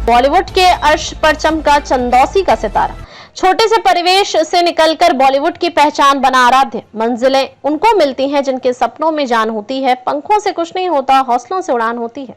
बॉलीवुड के अर्श पर चमका चंदौसी का सितारा। छोटे से परिवेश से निकलकर बॉलीवुड की पहचान बना आराध्य। मंजिलें उनको मिलती हैं जिनके सपनों में जान होती है। पंखों से कुछ नहीं होता, हौसलों से उड़ान होती है।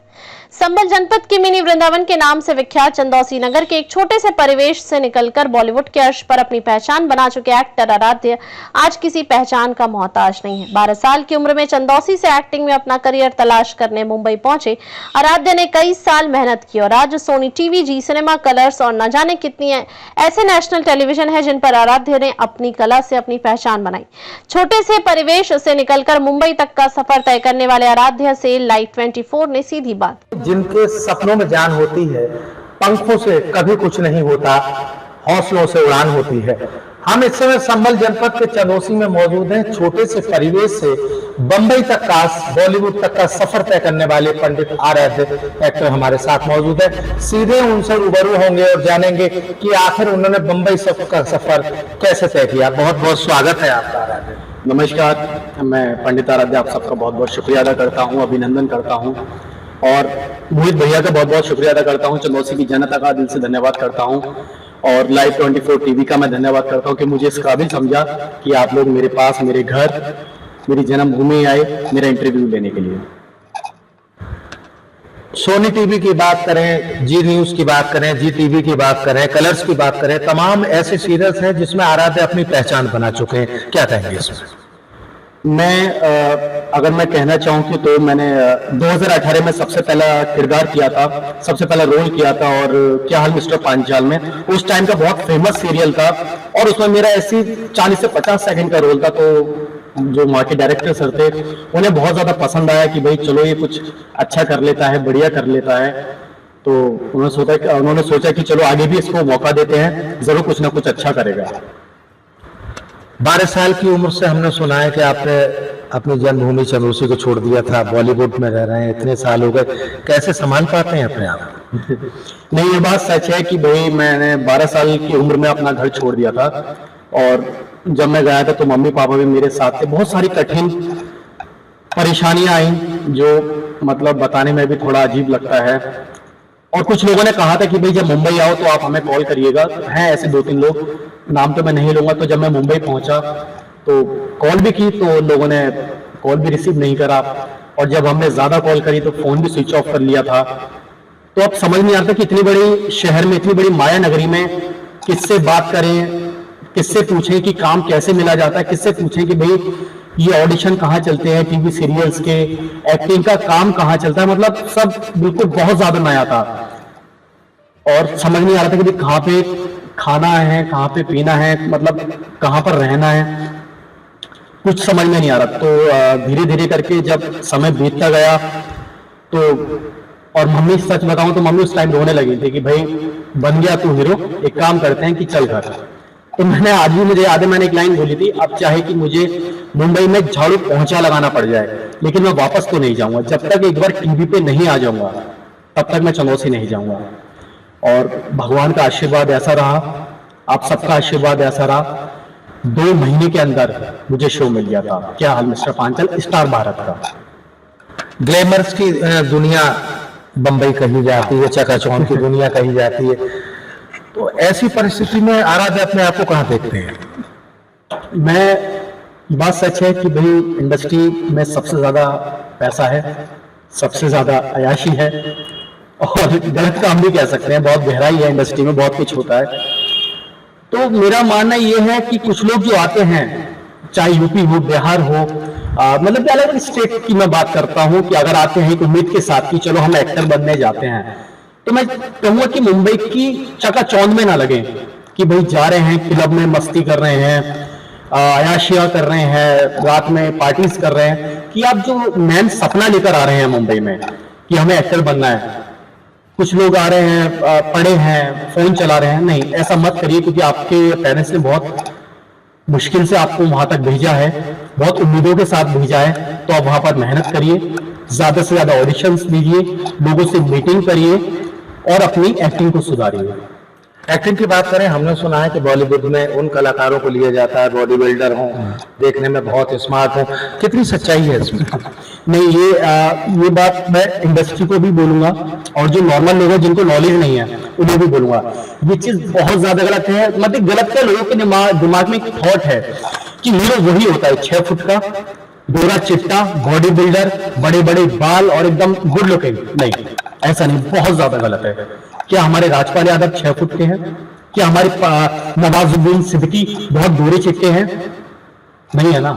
संभल जनपद की मिनी वृंदावन के नाम से विख्यात चंदौसी नगर के एक छोटे से परिवेश से निकलकर बॉलीवुड के अर्श पर अपनी पहचान बना चुके एक्टर आराध्य आज किसी पहचान का मोहताज नहीं है। 12 साल की उम्र में चंदौसी से एक्टिंग में अपना करियर तलाश करने मुंबई पहुंचे आराध्य ने कई साल मेहनत की और आज सोनी टीवी, जी सिनेमा, कलर्स और न जाने कितनी ऐसे नेशनल टेलीविजन है जिन पर आराध्य ने अपनी कला से अपनी पहचान बनाई। छोटे से परिवेश से निकलकर मुंबई तक का सफर तय करने वाले आराध्य से लाइव 24 ने सीधी बात। जिनके सपनों में जान होती है, पंखों से कभी कुछ नहीं होता, हौसलों से उड़ान होती है। हम इस समय संभल जनपद के चंदौसी में मौजूद हैं। छोटे से परिवेश से बंबई तक का, बॉलीवुड तक का सफर तय करने वाले पंडित आराध्य एक्टर हमारे साथ मौजूद है। सीधे उनसे रूबरू होंगे और जानेंगे कि आखिर उन्होंने बंबई का सफर कैसे तय किया। बहुत बहुत स्वागत है आपका आराध्य। नमस्कार, मैं पंडित आराध्य आप सबका बहुत बहुत शुक्रिया अदा करता हूँ, अभिनंदन करता हूँ और मोहित भैया का बहुत बहुत शुक्रिया अदा करता हूँ। चंदौसी की जनता का दिल से धन्यवाद करता हूँ और लाइव 24 टीवी का मैं धन्यवाद करता हूँ कि मुझे इस काबिल समझा कि आप लोग मेरे पास, मेरे घर, मेरी जन्मभूमि आए मेरा इंटरव्यू लेने के लिए। सोनी टीवी की बात करें, जी न्यूज की बात करें, जी टीवी की बात करें, कलर्स की बात करें, तमाम ऐसे सीरियल्स हैं जिसमें आराध्य अपनी पहचान बना चुके हैं। क्या कहेंगे इसमें? अगर मैं कहना चाहूँ कि तो मैंने 2018 में सबसे पहला किरदार किया था, सबसे पहला रोल किया था और क्या हाल मिस्टर पांचाल में। उस टाइम का बहुत फेमस सीरियल था और उसमें मेरा ऐसी 40 से 50 सेकंड का रोल था। तो जो मार्केट डायरेक्टर सर थे उन्हें बहुत ज्यादा पसंद आया कि भाई चलो ये कुछ अच्छा कर लेता है, बढ़िया कर लेता है। तो उन्होंने सोचा कि चलो आगे भी इसको मौका देते हैं, जरूर कुछ ना कुछ अच्छा करेगा। 12 साल की उम्र से हमने सुना है कि आपने अपनी जन्मभूमि चंदौसी को छोड़ दिया था, बॉलीवुड में रह रहे हैं, इतने साल हो गए, कैसे संभाल पाते हैं अपने आप? नहीं, ये बात सच है कि भाई मैंने 12 साल की उम्र में अपना घर छोड़ दिया था और जब मैं गया था तो मम्मी पापा भी मेरे साथ थे। बहुत सारी कठिन परेशानियां आई जो मतलब बताने में भी थोड़ा अजीब लगता है। और कुछ लोगों ने कहा था कि भाई जब मुंबई आओ तो आप हमें कॉल करिएगा। हैं ऐसे 2-3 लोग, नाम तो मैं नहीं लूंगा। तो जब मैं मुंबई पहुंचा तो कॉल भी की तो लोगों ने कॉल भी रिसीव नहीं करा और जब हमने ज्यादा कॉल करी तो फोन भी स्विच ऑफ कर लिया था। तो अब समझ नहीं आता कि इतनी बड़ी शहर में, इतनी बड़ी माया नगरी में किससे बात करें, किससे पूछें कि काम कैसे मिला जाता है, किससे पूछें कि भाई ये ऑडिशन कहाँ चलते हैं, टीवी सीरियल्स के, एक्टिंग का काम कहाँ चलता है। मतलब सब बिल्कुल बहुत ज्यादा नया था और समझ नहीं आ रहा था कि कहाँ पे खाना है, कहाँ पे पीना है, मतलब कहाँ पर रहना है, कुछ समझ में नहीं आ रहा। तो धीरे धीरे करके जब समय बीतता गया तो, और मम्मी सच बताऊं तो मम्मी उस टाइम रोने लगी थी कि भाई बन गया तू हीरो, एक काम करते हैं कि चल घर। तो मैंने आज भी, मुझे याद है, मैंने एक लाइन बोली थी, अब चाहे कि मुझे मुंबई में झाड़ू पोंछा लगाना पड़ जाए लेकिन मैं वापस तो नहीं जाऊंगा। जब तक एक बार टीवी पे नहीं आ जाऊंगा तब तक मैं चंदौसी नहीं जाऊंगा। और भगवान का आशीर्वाद ऐसा रहा, आप सबका आशीर्वाद ऐसा रहा, 2 महीने के अंदर मुझे शो मिल गया था, क्या हाल मिस्टर पांचाल, स्टार भारत का। ग्लैमर्स की दुनिया बंबई कही जाती है, चकाचौंध की दुनिया कही जाती है। तो ऐसी परिस्थिति में आराध्य अपने आप को कहाँ देखते हैं? बात सच है कि भाई इंडस्ट्री में सबसे ज्यादा पैसा है, सबसे ज्यादा अयाशी है और गलत काम भी कह सकते हैं, बहुत गहराई है इंडस्ट्री में, बहुत कुछ होता है। तो मेरा मानना ये है कि कुछ लोग जो आते हैं, चाहे यूपी हो, बिहार हो, मतलब अलग अलग स्टेट की मैं बात करता हूँ, कि अगर आते हैं एक उम्मीद के साथ कि चलो हम एक्टर बनने जाते हैं, तो मैं कहूंगा कि मुंबई की चकाचौंध में ना लगे कि भाई जा रहे हैं क्लब में मस्ती कर रहे हैं, अयाशियां कर रहे हैं, रात में पार्टीज कर रहे हैं, कि आप जो मैन सपना लेकर आ रहे हैं मुंबई में कि हमें एक्टर बनना है। कुछ लोग आ रहे हैं, पढ़े हैं, फोन चला रहे हैं, नहीं, ऐसा मत करिए, क्योंकि आपके पेरेंट्स ने बहुत मुश्किल से आपको वहां तक भेजा है, बहुत उम्मीदों के साथ भेजा है। तो आप वहां पर मेहनत करिए, ज्यादा से ज्यादा ऑडिशंस दीजिए, लोगों से मीटिंग करिए और अपनी एक्टिंग को सुधारिए। एक्टिंग की बात करें, हमने सुना है कि बॉलीवुड में उन कलाकारों को लिया जाता है बॉडी बिल्डर हों, देखने में बहुत स्मार्ट हों, कितनी सच्चाई है इसमें? नहीं, ये बात मैं इंडस्ट्री को भी बोलूंगा और जो नॉर्मल लोग हैं जिनको नॉलेज नहीं है उन्हें भी बोलूंगा। ये चीज बहुत ज्यादा गलत है। मतलब गलत क्या, लोगों के दिमाग में एक थॉट है कि हीरो वही होता है 6 फुट का, गोरा चिट्टा, बॉडी बिल्डर, बड़े बड़े बाल और एकदम गुड लुकिंग। नहीं, ऐसा नहीं, बहुत ज्यादा गलत है। क्या हमारे राजपाल यादव 6 फुट के हैं? क्या हमारे नवाजुद्दीन सिद्दीकी बहुत गोरे चिट्टे हैं? नहीं है ना।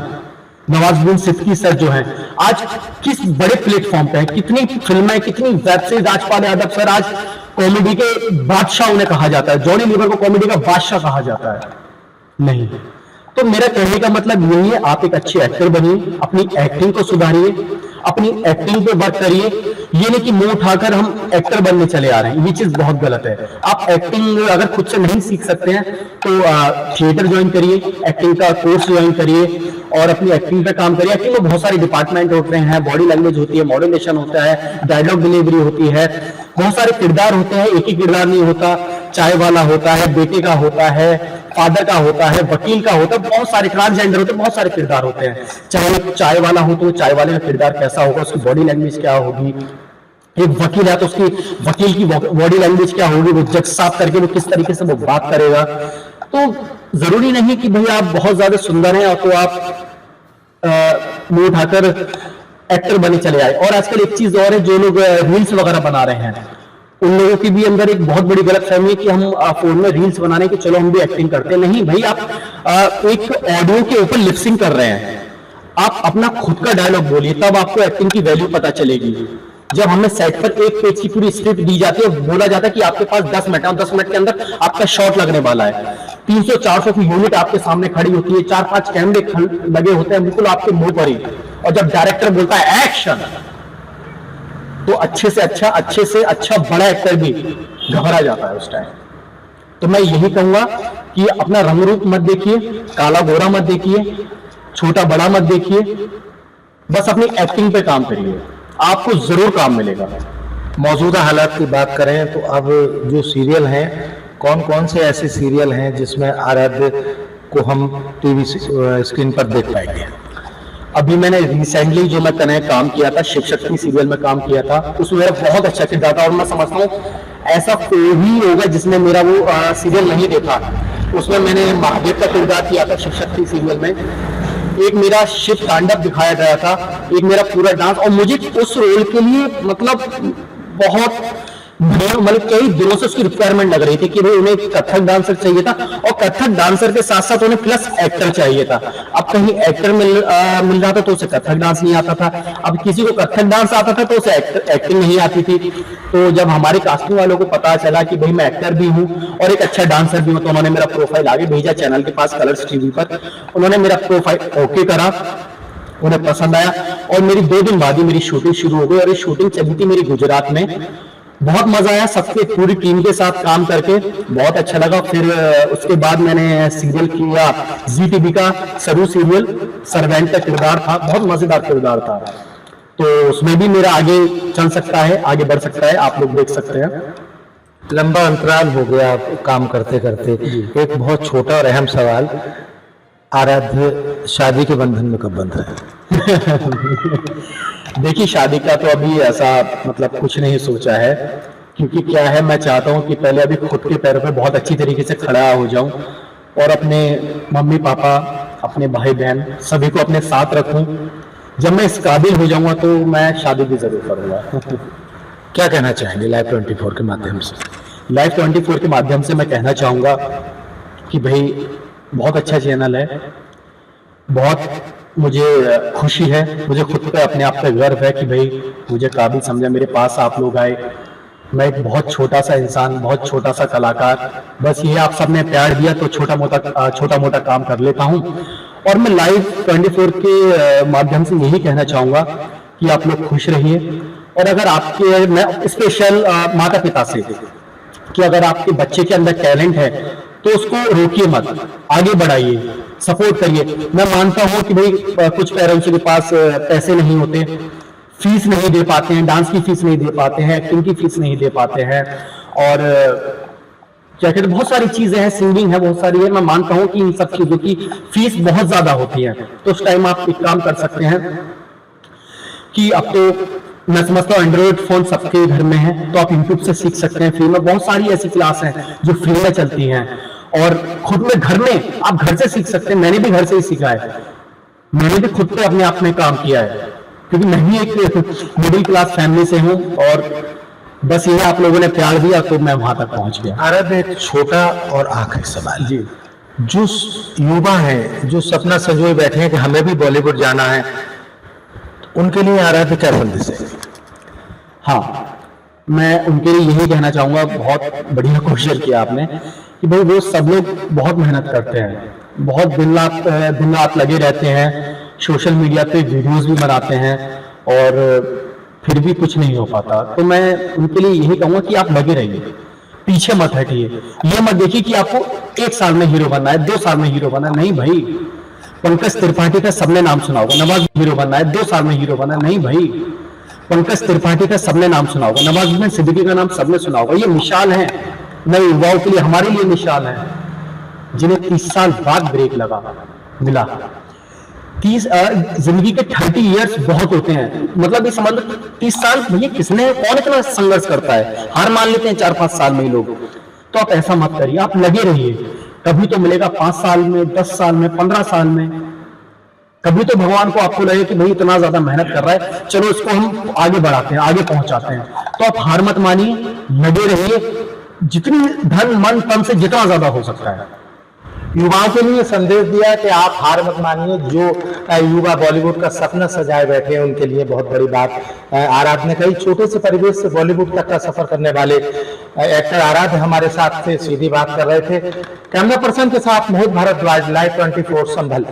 नवाजुद्दीन सिद्दीकी सर जो हैं आज किस बड़े प्लेटफॉर्म पे हैं, कितनी फिल्में, कितनी web series. Rajpal Yadav sir आज कॉमेडी के बादशाह उन्हें कहा जाता है, जॉनी लीवर को कॉमेडी का बादशाह कहा जाता है। नहीं, तो मेरा कहने का मतलब यही है, आप एक अच्छे एक्टर बनिए, अपनी एक्टिंग को सुधारिए, अपनी एक्टिंग पे वर्क करिए। ये नहीं कि मुंह उठाकर हम एक्टर बनने चले आ रहे हैं, ये चीज बहुत गलत है। आप एक्टिंग अगर खुद से नहीं सीख सकते हैं तो थिएटर ज्वाइन करिए, एक्टिंग का कोर्स ज्वाइन करिए और अपनी एक्टिंग पे काम करिए। एक्टिंग में बहुत सारे डिपार्टमेंट होते हैं, बॉडी लैंग्वेज होती है, मॉड्यूलेशन होता है, डायलॉग डिलीवरी होती है, बहुत सारे किरदार होते हैं, एक ही किरदार नहीं होता। चाय वाला होता है, बेटे का होता है, फादर का होता है, वकील का होता है, बहुत सारे ट्रांसजेंडर होते हैं, बहुत सारे किरदार होते हैं। चाहे चाय वाला हो तो चाय वाले का किरदार कैसा होगा, उसकी बॉडी लैंग्वेज क्या होगी। एक वकील है तो उसकी वकील की बॉडी लैंग्वेज क्या होगी, वो जज साफ करके वो किस तरीके से वो बात करेगा। तो जरूरी नहीं कि भाई आप बहुत ज्यादा सुंदर हैं और तो आप मुंह उठाकर एक्टर बने चले आए। और आजकल एक चीज और है, जो लोग रील्स वगैरह बना रहे हैं उन लोगों की भी अंदर एक बहुत बड़ी गलत फहमी है कि हम फोन में रील्स बनाने की चलो हम भी एक्टिंग करते हैं। नहीं भाई, आप एक ऑडियो के ऊपर लिपसिंग कर रहे हैं, आप अपना खुद का डायलॉग बोलिए, तब आपको एक्टिंग की वैल्यू पता चलेगी। जब हमें सेट पर एक पेज की पूरी स्क्रिप्ट दी जाती है, बोला जाता है कि आपके पास 10 मिनट है और 10 मिनट के अंदर आपका शॉट लगने वाला है, 300-400 की यूनिट आपके सामने खड़ी होती है, 4-5 कैमरे लगे होते हैं बिल्कुल आपके मुंह पर ही, और जब डायरेक्टर बोलता है एक्शन, तो अच्छे से अच्छा बड़ा एक्टर भी घबरा जाता है उस टाइम। तो मैं यही कहूंगा कि अपना रंग रूप मत देखिए, काला गोरा मत देखिए, छोटा बड़ा मत देखिए, बस अपनी एक्टिंग पे काम करिए, आपको जरूर काम मिलेगा। मौजूदा हालात की बात करें तो अब जो सीरियल हैं, कौन कौन से ऐसे सीरियल हैं जिसमें आराध्य को हम टीवी स्क्रीन पर देख पाएंगे? अभी मैंने रिसेंटली जो मैं तने काम किया था, शिव शक्ति सीरियल में काम किया था, उसमें मेरा बहुत अच्छा किरदार था और मैं समझता हूँ ऐसा कोई भी होगा जिसने मेरा वो सीरियल नहीं देखा। उसमें मैंने महादेव का किरदार किया था शिव शक्ति सीरियल में। एक मेरा शिव तांडव दिखाया गया था, एक मेरा पूरा डांस, और मुझे उस रोल के लिए मतलब बहुत मतलब कई दिनों से उसकी रिक्वायरमेंट लग रही थी कि भाई उन्हें कथक डांसर चाहिए था और कथक डांसर के साथ साथ उन्हें प्लस एक्टर चाहिए था। अब कहीं एक्टर मिल रहा था तो उसे कथक डांस नहीं आता था, अब किसी को कथक डांस आता था तो उसे एक्टिंग नहीं आती थी। तो जब हमारे कास्टिंग वालों को पता चला कि भाई मैं एक्टर भी हूँ और एक अच्छा डांसर भी हूँ, तो उन्होंने मेरा प्रोफाइल आगे भेजा चैनल के पास, कलर्स टीवी पर। उन्होंने मेरा प्रोफाइल ओके करा, उन्हें पसंद आया और मेरी 2 दिन बाद ही मेरी शूटिंग शुरू हो गई। और ये शूटिंग चली थी मेरी गुजरात में, बहुत मजा आया, सबके पूरी टीम के साथ काम करके बहुत अच्छा लगा। फिर उसके बाद मैंने सीरियल किया ZTV का सरू सीरियल, सर्वेंट का किरदार था, बहुत मजेदार किरदार था। तो उसमें भी मेरा आगे चल सकता है, आगे बढ़ सकता है, आप लोग देख सकते हैं। लंबा अंतराल हो गया काम करते करते, एक बहुत छोटा और अहम सवाल, आराध्य शादी के बंधन में कब बंध रहा है? देखिए, शादी का तो अभी ऐसा मतलब कुछ नहीं सोचा है, क्योंकि क्या है, मैं चाहता हूं कि पहले अभी खुद के पैरों पे बहुत अच्छी तरीके से खड़ा हो जाऊं और अपने मम्मी पापा, अपने भाई बहन सभी को अपने साथ रखूं। जब मैं इस काबिल हो जाऊंगा तो मैं शादी भी जरूर करूंगा। क्या कहना चाहेंगे लाइव 24 के माध्यम से? लाइव 24 के माध्यम से मैं कहना चाहूंगा कि भाई बहुत अच्छा चैनल है, बहुत मुझे खुशी है, मुझे खुद पे अपने आप पे गर्व है कि भाई मुझे काबिल समझा, मेरे पास आप लोग आए। मैं एक बहुत छोटा सा इंसान, बहुत छोटा सा कलाकार, बस ये आप सबने प्यार दिया तो छोटा मोटा काम कर लेता हूँ। और मैं लाइव 24 के माध्यम से यही कहना चाहूंगा कि आप लोग खुश रहिए। और अगर आपके, मैं स्पेशल माता पिता से, कि अगर आपके बच्चे के अंदर टैलेंट है तो उसको रोकिए मत, आगे बढ़ाइए, सपोर्ट करिए। मैं मानता हूं कि भाई कुछ पेरेंट्स के पास पैसे नहीं होते, फीस नहीं दे पाते हैं, डांस की फीस नहीं दे पाते हैं, एक्टिंग की फीस नहीं दे पाते हैं, और क्या कहते हैं, बहुत सारी चीजें हैं, सिंगिंग है, बहुत सारी है। मैं मानता हूँ कि इन सब चीजों की फीस बहुत ज्यादा होती है, तो उस टाइम आप एक काम कर सकते हैं कि अब तो मैं समझता हूँ एंड्रॉइड फोन सबके घर में है, तो आप यूट्यूब से सीख सकते हैं फ्री में। बहुत सारी ऐसी क्लास हैं जो फ्री में चलती हैं, और खुद में घर में आप घर से सीख सकते हैं। मैंने भी घर से ही सीखा है, मैंने भी खुद पे अपने आप में काम किया है, क्योंकि मैं भी एक मिडिल क्लास फैमिली से हूँ, और बस ये आप लोगों ने प्यार दिया तो मैं वहां तक पहुंच गया। आराध्य, एक छोटा और आखिरी सवाल जी, जो युवा हैं, जो सपना संजोए बैठे हैं कि हमें भी बॉलीवुड जाना है, उनके लिए आराध्य क्या संदेश है? हाँ, मैं उनके लिए यही कहना चाहूंगा, बहुत बढ़िया क्वेश्चन किया आपने, कि भाई वो सब लोग बहुत मेहनत करते हैं, बहुत दिन रात लगे रहते हैं, सोशल मीडिया पे वीडियोस भी बनाते हैं, और फिर भी कुछ नहीं हो पाता। तो मैं उनके लिए यही कहूंगा कि आप लगे रहिए, पीछे मत हटिए। ये मत देखिए कि आपको 1 साल में हीरो बनना है, 2 साल में हीरो बनना है, नहीं भाई। पंकज त्रिपाठी का सबने नाम सुना होगा, नवाज हीरो बनना है, 2 साल में हीरो बनना है, नहीं भाई। पंकज त्रिपाठी का सबने नाम सुना होगा, नवाजुद्दीन सिद्दीकी का नाम सबने सुना होगा। ये मिसाल है नए युवाओं के लिए, हमारे लिए मिसाल है, जिन्हें 30 साल बाद ब्रेक मिला। 30 जिंदगी के 30 इयर्स बहुत होते हैं, मतलब ये समझ लो 30 साल, भैया कौन इतना संघर्ष करता है, हार मान लेते हैं 4-5 साल में ही लोग। तो आप ऐसा मत करिए, आप लगे रहिए, कभी तो मिलेगा 5 साल में, 10 साल में, 15 साल में। कभी तो भगवान को आपको लगे कि भाई इतना ज्यादा मेहनत कर रहा है, चलो इसको हम आगे बढ़ाते हैं, आगे पहुंचाते हैं। तो आप हार मत मानिए, लगे रहिए, जितनी धन मन तन से जितना ज्यादा हो सकता है। युवाओं के लिए संदेश दिया कि आप हार मत मानिए, जो युवा बॉलीवुड का सपना सजाए बैठे हैं उनके लिए बहुत बड़ी बात आराध्य ने कही। छोटे से परिवेश से बॉलीवुड तक का सफर करने वाले एक्टर आराध्य हमारे साथ से सीधी बात कर रहे थे। कैमरा पर्सन के साथ मोहित भारद्वाज, लाइव 24 संभल।